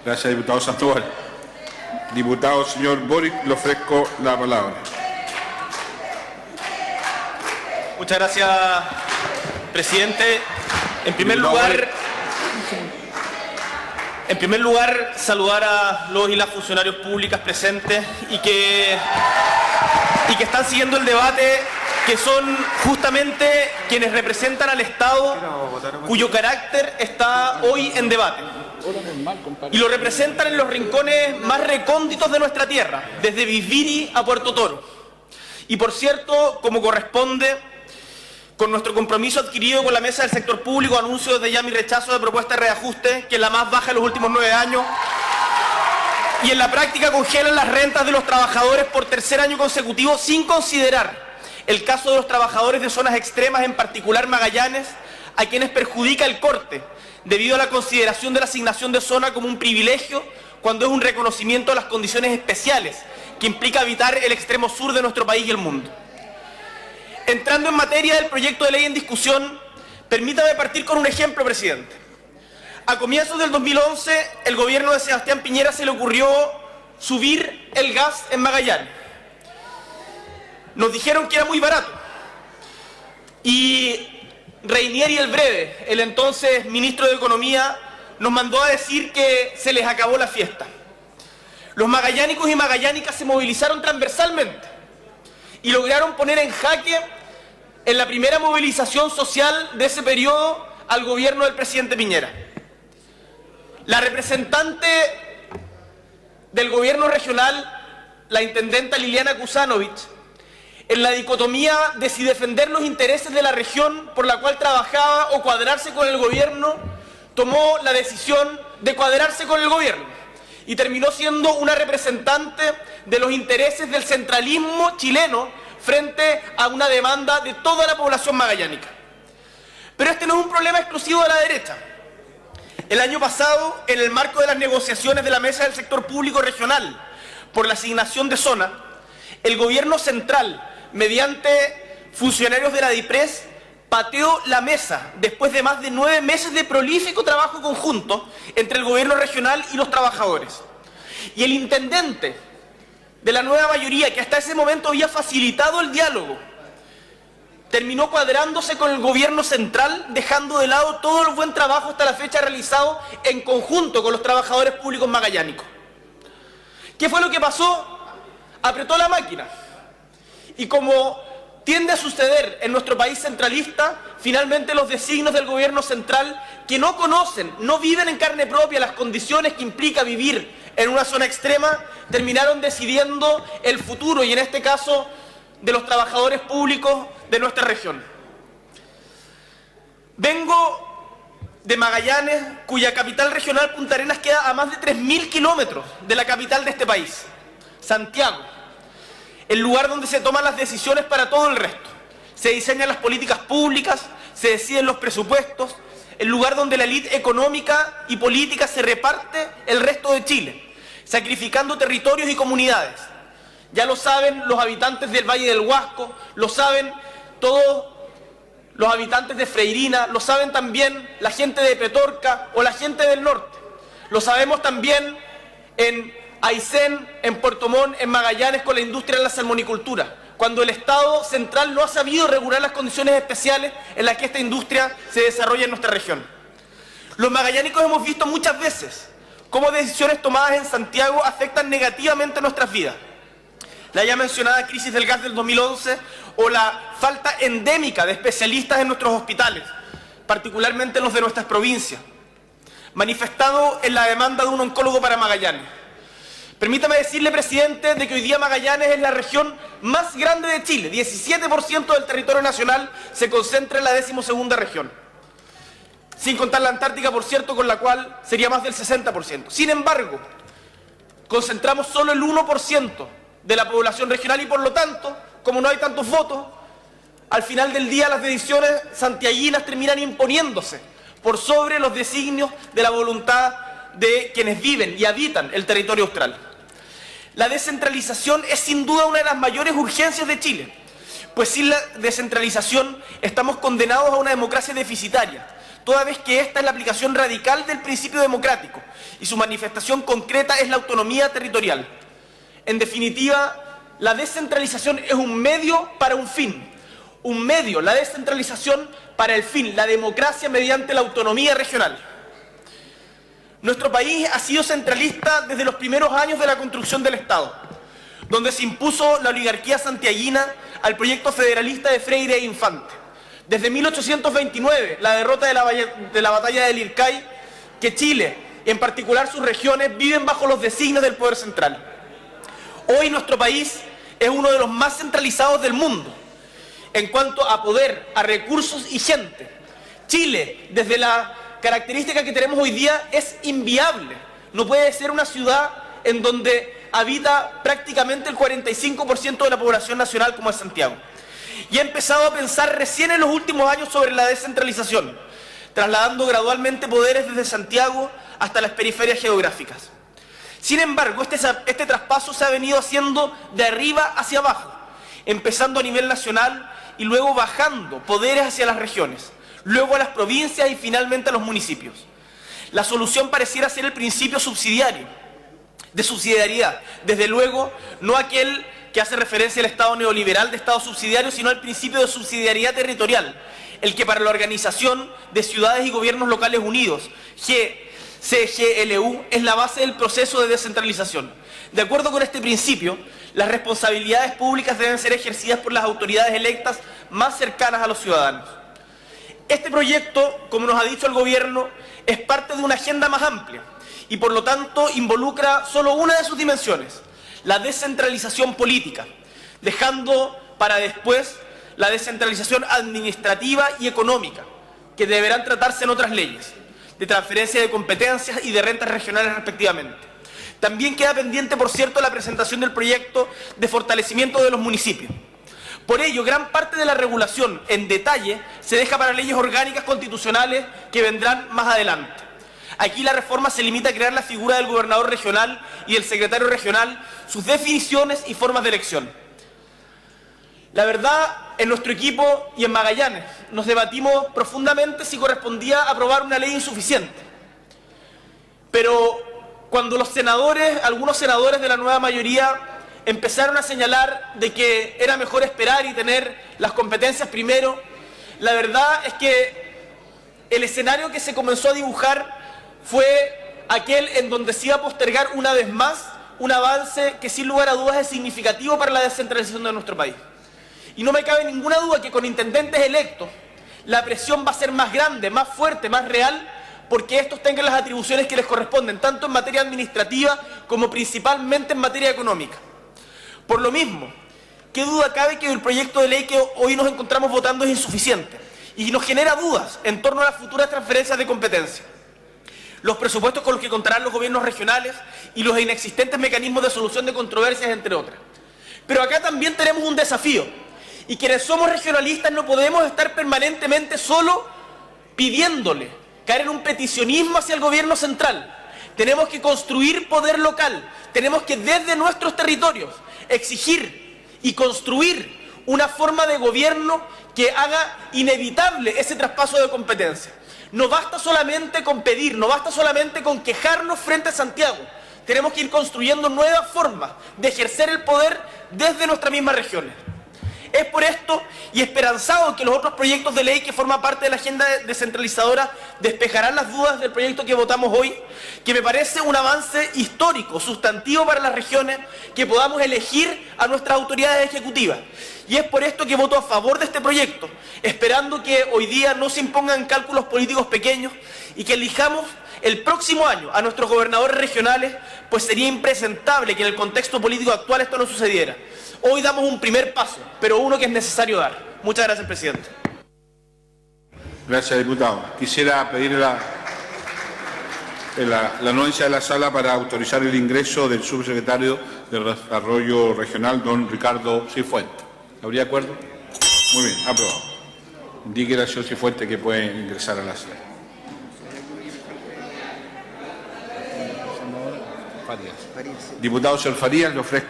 Gracias, diputado Sandoval. Diputado señor Boric, le ofrezco la palabra. Muchas gracias, presidente. En primer lugar, saludar a los y las funcionarios públicas presentes y que están siguiendo el debate, que son justamente quienes representan al Estado cuyo carácter está hoy en debate. Y lo representan en los rincones más recónditos de nuestra tierra, desde Bisbiri a Puerto Toro. Y por cierto, como corresponde, con nuestro compromiso adquirido con la mesa del sector público, anuncio desde ya mi rechazo de propuesta de reajuste, que es la más baja en los últimos 9 años, y en la práctica congelan las rentas de los trabajadores por tercer año consecutivo, sin considerar el caso de los trabajadores de zonas extremas, en particular Magallanes, a quienes perjudica el corte, debido a la consideración de la asignación de zona como un privilegio, cuando es un reconocimiento de las condiciones especiales que implica habitar el extremo sur de nuestro país y el mundo. Entrando en materia del proyecto de ley en discusión, permítame partir con un ejemplo, presidente. A comienzos del 2011, el gobierno de Sebastián Piñera se le ocurrió subir el gas en Magallanes. Nos dijeron que era muy barato. Y Reinieri el Breve, el entonces ministro de Economía, nos mandó a decir que se les acabó la fiesta. Los magallánicos y magallánicas se movilizaron transversalmente y lograron poner en jaque, en la primera movilización social de ese periodo, al gobierno del presidente Piñera. La representante del gobierno regional, la intendenta Liliana Kuzanovich, en la dicotomía de si defender los intereses de la región por la cual trabajaba o cuadrarse con el gobierno, tomó la decisión de cuadrarse con el gobierno y terminó siendo una representante de los intereses del centralismo chileno frente a una demanda de toda la población magallánica. Pero este no es un problema exclusivo de la derecha. El año pasado, en el marco de las negociaciones de la Mesa del Sector Público Regional por la asignación de zona, el gobierno central, mediante funcionarios de la DIPRES, pateó la mesa después de más de 9 meses de prolífico trabajo conjunto entre el gobierno regional y los trabajadores. Y el intendente de la nueva mayoría, que hasta ese momento había facilitado el diálogo, terminó cuadrándose con el gobierno central, dejando de lado todo el buen trabajo hasta la fecha realizado en conjunto con los trabajadores públicos magallánicos. ¿Qué fue lo que pasó? Apretó la máquina. Y como tiende a suceder en nuestro país centralista, finalmente los designios del gobierno central, que no conocen, no viven en carne propia las condiciones que implica vivir en una zona extrema, terminaron decidiendo el futuro, y en este caso, de los trabajadores públicos de nuestra región. Vengo de Magallanes, cuya capital regional, Punta Arenas, queda a más de 3.000 kilómetros de la capital de este país, Santiago, el lugar donde se toman las decisiones para todo el resto. Se diseñan las políticas públicas, se deciden los presupuestos, el lugar donde la élite económica y política se reparte el resto de Chile, sacrificando territorios y comunidades. Ya lo saben los habitantes del Valle del Huasco, lo saben todos los habitantes de Freirina, lo saben también la gente de Petorca o la gente del norte. Lo sabemos también en Aysén, en Puerto Montt, en Magallanes, con la industria de la salmonicultura, cuando el Estado central no ha sabido regular las condiciones especiales en las que esta industria se desarrolla en nuestra región. Los magallánicos hemos visto muchas veces cómo decisiones tomadas en Santiago afectan negativamente nuestras vidas. La ya mencionada crisis del gas del 2011 o la falta endémica de especialistas en nuestros hospitales, particularmente en los de nuestras provincias, manifestado en la demanda de un oncólogo para Magallanes. Permítame decirle, presidente, de que hoy día Magallanes es la región más grande de Chile. 17% del territorio nacional se concentra en la 12ª región. Sin contar la Antártica, por cierto, con la cual sería más del 60%. Sin embargo, concentramos solo el 1% de la población regional y, por lo tanto, como no hay tantos votos, al final del día las decisiones santiaguinas terminan imponiéndose por sobre los designios de la voluntad de quienes viven y habitan el territorio austral. La descentralización es sin duda una de las mayores urgencias de Chile, pues sin la descentralización estamos condenados a una democracia deficitaria. toda vez que esta es la aplicación radical del principio democrático y su manifestación concreta es la autonomía territorial. En definitiva, la descentralización es un medio para un fin. Un medio, la descentralización para el fin, la democracia mediante la autonomía regional. Nuestro país ha sido centralista desde los primeros años de la construcción del Estado, donde se impuso la oligarquía santiaguina al proyecto federalista de Freire e Infante. Desde 1829, la derrota de la batalla del Ircay, que Chile, y en particular sus regiones, viven bajo los designios del poder central. Hoy nuestro país es uno de los más centralizados del mundo en cuanto a poder, a recursos y gente. Chile, desde la característica que tenemos hoy día, es inviable. No puede ser una ciudad en donde habita prácticamente el 45% de la población nacional como es Santiago. Y he empezado a pensar recién en los últimos años sobre la descentralización, trasladando gradualmente poderes desde Santiago hasta las periferias geográficas. Sin embargo, este traspaso se ha venido haciendo de arriba hacia abajo, empezando a nivel nacional y luego bajando poderes hacia las regiones, luego a las provincias y finalmente a los municipios. La solución pareciera ser el principio subsidiario, de subsidiariedad, desde luego no aquel que hace referencia al Estado neoliberal de Estado subsidiario, sino el principio de subsidiariedad territorial, el que para la Organización de Ciudades y Gobiernos Locales Unidos, CGLU, es la base del proceso de descentralización. De acuerdo con este principio, las responsabilidades públicas deben ser ejercidas por las autoridades electas más cercanas a los ciudadanos. Este proyecto, como nos ha dicho el Gobierno, es parte de una agenda más amplia y por lo tanto involucra solo una de sus dimensiones, la descentralización política, dejando para después la descentralización administrativa y económica, que deberán tratarse en otras leyes, de transferencia de competencias y de rentas regionales respectivamente. También queda pendiente, por cierto, la presentación del proyecto de fortalecimiento de los municipios. Por ello, gran parte de la regulación en detalle se deja para leyes orgánicas constitucionales que vendrán más adelante. Aquí la reforma se limita a crear la figura del gobernador regional y del secretario regional, sus definiciones y formas de elección. La verdad, en nuestro equipo y en Magallanes nos debatimos profundamente si correspondía aprobar una ley insuficiente. Pero cuando algunos senadores de la nueva mayoría empezaron a señalar de que era mejor esperar y tener las competencias primero, la verdad es que el escenario que se comenzó a dibujar fue aquel en donde se iba a postergar una vez más un avance que sin lugar a dudas es significativo para la descentralización de nuestro país. Y no me cabe ninguna duda que con intendentes electos la presión va a ser más grande, más fuerte, más real, porque estos tengan las atribuciones que les corresponden, tanto en materia administrativa como principalmente en materia económica. Por lo mismo, ¿qué duda cabe que el proyecto de ley que hoy nos encontramos votando es insuficiente? Y nos genera dudas en torno a las futuras transferencias de competencia, los presupuestos con los que contarán los gobiernos regionales y los inexistentes mecanismos de solución de controversias, entre otras. Pero acá también tenemos un desafío, y quienes somos regionalistas no podemos estar permanentemente solo pidiéndole, caer en un peticionismo hacia el gobierno central. Tenemos que construir poder local, tenemos que desde nuestros territorios exigir y construir una forma de gobierno que haga inevitable ese traspaso de competencia. No basta solamente con pedir, no basta solamente con quejarnos frente a Santiago. Tenemos que ir construyendo nuevas formas de ejercer el poder desde nuestras mismas regiones. Es por esto y esperanzado que los otros proyectos de ley que forman parte de la agenda descentralizadora despejarán las dudas del proyecto que votamos hoy, que me parece un avance histórico, sustantivo para las regiones, que podamos elegir a nuestras autoridades ejecutivas. Y es por esto que voto a favor de este proyecto, esperando que hoy día no se impongan cálculos políticos pequeños y que elijamos el próximo año a nuestros gobernadores regionales, pues sería impresentable que en el contexto político actual esto no sucediera. Hoy damos un primer paso, pero uno que es necesario dar. Muchas gracias, presidente. Gracias, diputado. Quisiera pedir la anuencia de la sala para autorizar el ingreso del subsecretario de Desarrollo Regional, don Ricardo Cifuentes. ¿Habría acuerdo? Muy bien, aprobado. Indique al señor Cifuentes que puede ingresar a la sala. Diputado señor Farías, le ofrezco